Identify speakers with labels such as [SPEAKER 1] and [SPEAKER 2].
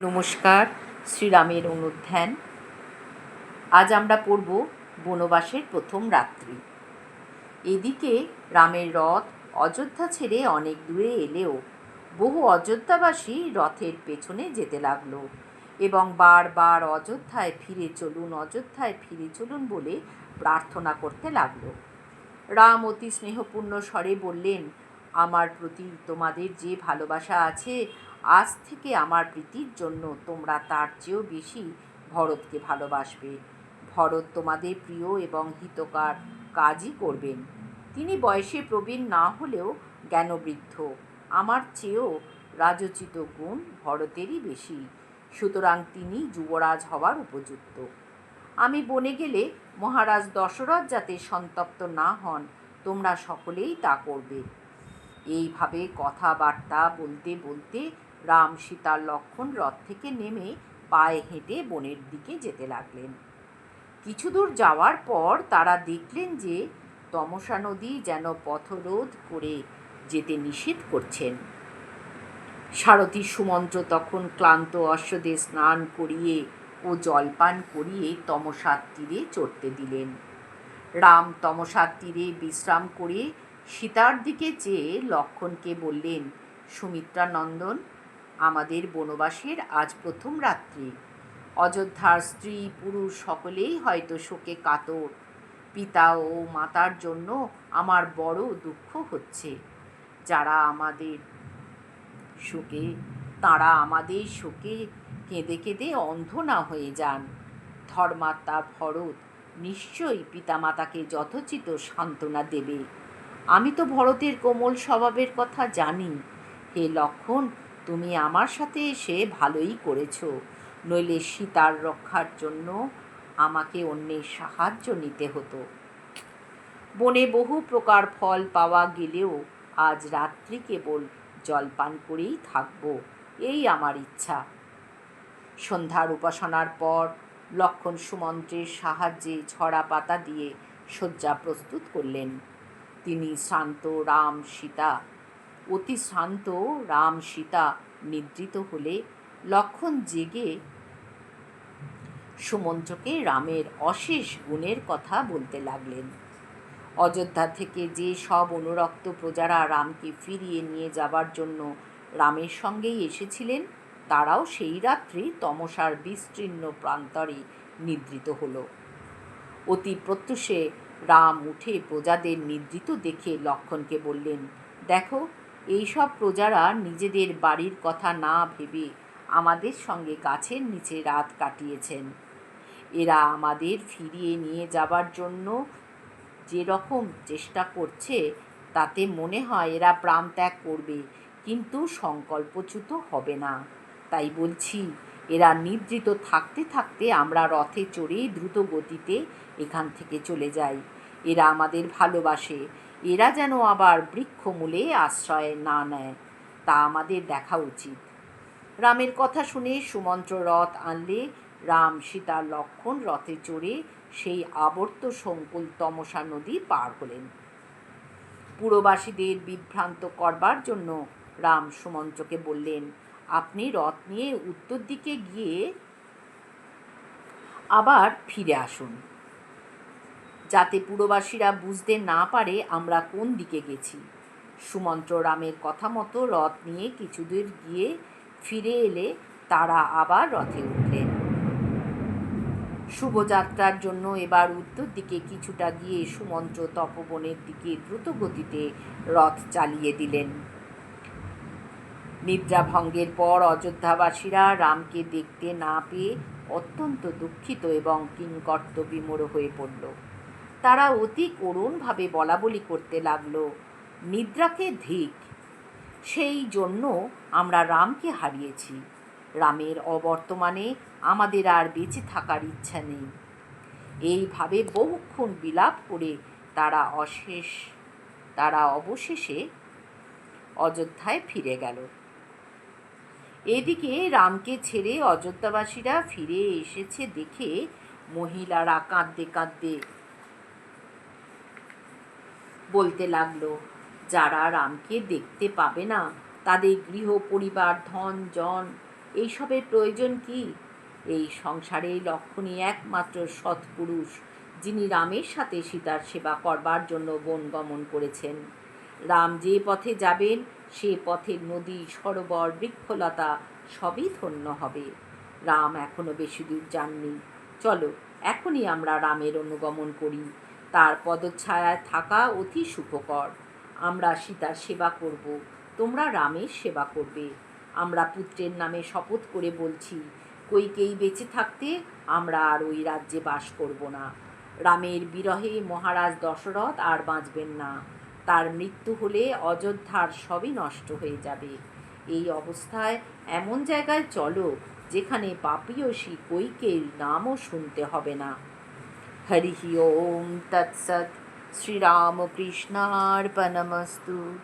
[SPEAKER 1] নমস্কার। শ্রীরামের অনুধ্যান। আজ আমরা পড়ব বনবাসের প্রথম রাত্রি। এদিকে রামের রথ অযোধ্যা ছেড়ে অনেক দূরে এলেও বহু অযোধ্যাবাসী রথের পেছনে যেতে লাগলো এবং বারবার অযোধ্যায় ফিরে চলুন বলে প্রার্থনা করতে লাগলো। রাম অতি স্নেহপূর্ণ স্বরে বললেন, আমার প্রতি তোমাদের যে ভালোবাসা আছে, আজ থেকে আমার প্রীতির জন্য তোমরা তার চেয়েও বেশি ভরতকে ভালোবাসবে। ভরত তোমাদের প্রিয় এবং হিতকর কাজই করবেন। তিনি বয়সে প্রবীণ না হলেও জ্ঞানবৃদ্ধ। আমার চেয়েও রাজোচিত গুণ ভরতেরই বেশি, সুতরাং তিনি যুবরাজ হওয়ার উপযুক্ত। আমি বনে গেলে মহারাজ দশরথ যাতে সন্তপ্ত না হন, তোমরা সকলেই তা করবে। এইভাবে কথাবার্তা বলতে বলতে রাম, সীতা, লক্ষ্মণ রথ থেকে নেমে পায়ে হেঁটে বনের দিকে যেতে লাগলেন। কিছু দূর যাওয়ার পর তারা দেখলেন যে তমসা নদী যেন পথরোধ করে যেতে নিষেধ করছেন। সারথী সুমন্ত্র তখন ক্লান্ত অশ্বদের স্নান করিয়ে ও জলপান করিয়ে তমসার তীরে চড়তে দিলেন। রাম তমসার তীরে বিশ্রাম করে সীতার দিকে চেয়ে লক্ষ্মণকে বললেন, সুমিত্রা নন্দন, আমাদের বনবাসের আজ প্রথম রাত্রি। অযোধ্যার স্ত্রী পুরুষ সকলেই হয়তো শোকে কাতর। পিতা ও মাতার জন্য আমার বড় দুঃখ হচ্ছে। তারা আমাদের শোকে কেঁদে কেঁদে অন্ধ না হয়ে যান। ধর্মাত্মা ভরত নিশ্চয়ই পিতামাতাকে যথোচিত সান্ত্বনা দেবে। আমি তো ভরতের কোমল স্বভাবের কথা জানি। হে লক্ষ্মণ, তুমি আমার সাথে এসে ভালোই করেছ, নইলে সীতার রক্ষার জন্য আমাকে অন্যের সাহায্য নিতে হতো। বনে বহু প্রকার ফল পাওয়া গেলেও আজ রাত্রি কেবল জলপান করেই থাকব, এই আমার ইচ্ছা। সন্ধ্যার উপাসনার পর লক্ষ্মণ সুমন্ত্রের সাহায্যে ঝরা পাতা দিয়ে শয্যা প্রস্তুত করলেন। অতি শ্রান্ত রাম সীতা নিদ্রিত হলে লক্ষ্মণ জেগে সুমন্ত্রকে রামের অশেষ গুণের কথা বলতে লাগলেন। অযোধ্যা থেকে যে সব অনুরক্ত প্রজারা রামকে ফিরিয়ে নিয়ে যাবার জন্য রামের সঙ্গেই এসেছিলেন, তারাও সেই রাত্রি তমসার বিস্তীর্ণ প্রান্তরে নিদ্রিত হল। অতি প্রত্যুষে রাম উঠে প্রজাদের নিদ্রিত দেখে লক্ষ্মণকে বললেন, দেখো, এইসব প্রজারা নিজেদের বাড়ির কথা না ভেবে আমাদের সঙ্গে গাছের নিচে রাত কাটিয়েছেন। এরা আমাদের ফিরিয়ে নিয়ে যাবার জন্য যে রকম চেষ্টা করছে, তাতে মনে হয় এরা প্রাণ ত্যাগ করবে, কিন্তু সংকল্পচ্যুত হবে না। তাই বলছি, এরা নিদ্রিত থাকতে থাকতে আমরা রথে চড়ে দ্রুত গতিতে এখান থেকে চলে যাই। এরা আমাদের ভালোবাসে। এরা যেন আবার বৃক্ষমূলে আশ্রয় না নেয়, তা আমাদের দেখা উচিত। রামের কথা শুনে সুমন্ত্র রথ আনলে রাম, সীতা, লক্ষ্মণ রথে চড়ে সেই আবর্ত সংকুল তমসা নদী পার হলেন। পুরবাসীদের বিভ্রান্ত করবার জন্য রাম সুমন্ত্রকে বললেন, আপনি রথ নিয়ে উত্তর দিকে গিয়ে আবার ফিরে আসুন, যাতে পুরবাসীরা বুঝতে না পারে আমরা কোন দিকে গেছি। সুমন্ত্র রামের কথা মতো রথ নিয়ে কিছুদূর গিয়ে ফিরে এলে তারা আবার রথে উঠলেন। শুভযাত্রার জন্য এবার উত্তর দিকে কিছুটা গিয়ে সুমন্ত্র তপবনের দিকে দ্রুত গতিতে রথ চালিয়ে দিলেন। নিদ্রাভঙ্গের পর অযোধ্যাবাসীরা রামকে দেখতে না পেয়ে অত্যন্ত দুঃখিত এবং কিংকর্ত বিমূঢ় হয়ে পড়ল। তারা অতি করুণভাবে বলাবলি করতে লাগল, নিদ্রাকে ধিক, সেই জন্য আমরা রামকে হারিয়েছি। রামের অবর্তমানে আমাদের আর বেঁচে থাকার ইচ্ছা নেই। এইভাবে বহুক্ষণ বিলাপ করে তারা অবশেষে অযোধ্যায় ফিরে গেল। এদিকে রামকে ছেড়ে অযোধ্যাবাসীরা ফিরে এসেছে দেখে মহিলারা কাঁদতে কাঁদতে বলতে লাগলো, যারা রামকে দেখতে পাবে না, তাদের গৃহ পরিবার, ধন জন এইসবের প্রয়োজন কি? এই সংসারে লক্ষণী একমাত্র সৎপুরুষ, যিনি রামের সাথে সীতার সেবা করবার জন্য বন গমন করেছেন। রাম যে পথে যাবেন সে পথের নদী, সরোবর, বৃক্ষলতা সবই ধন্য হবে। রাম এখনো বেশি দূর যাননি। চলো এখনই আমরা রামের অনুগমন করি। তার পদচ্ছায়ায় থাকা অতি সুখকর। আমরা সীতার সেবা করব, তোমরা রামের সেবা করবে। আমরা পুত্রের নামে শপথ করে বলছি, কইকেয়ী বেঁচে থাকতে আমরা আর ওই রাজ্যে বাস করব না। রামের বিরহে মহারাজ দশরথ আর বাঁচবেন না। তার মৃত্যু হলে অযোধ্যার সবই নষ্ট হয়ে যাবে। এই অবস্থায় এমন জায়গায় চলো যেখানে পাপিয়সী কইকেয়ীর নামও শুনতে হবে না। হরি ওম তৎসৎ। শ্রীরামকৃষ্ণার্পণমস্তু।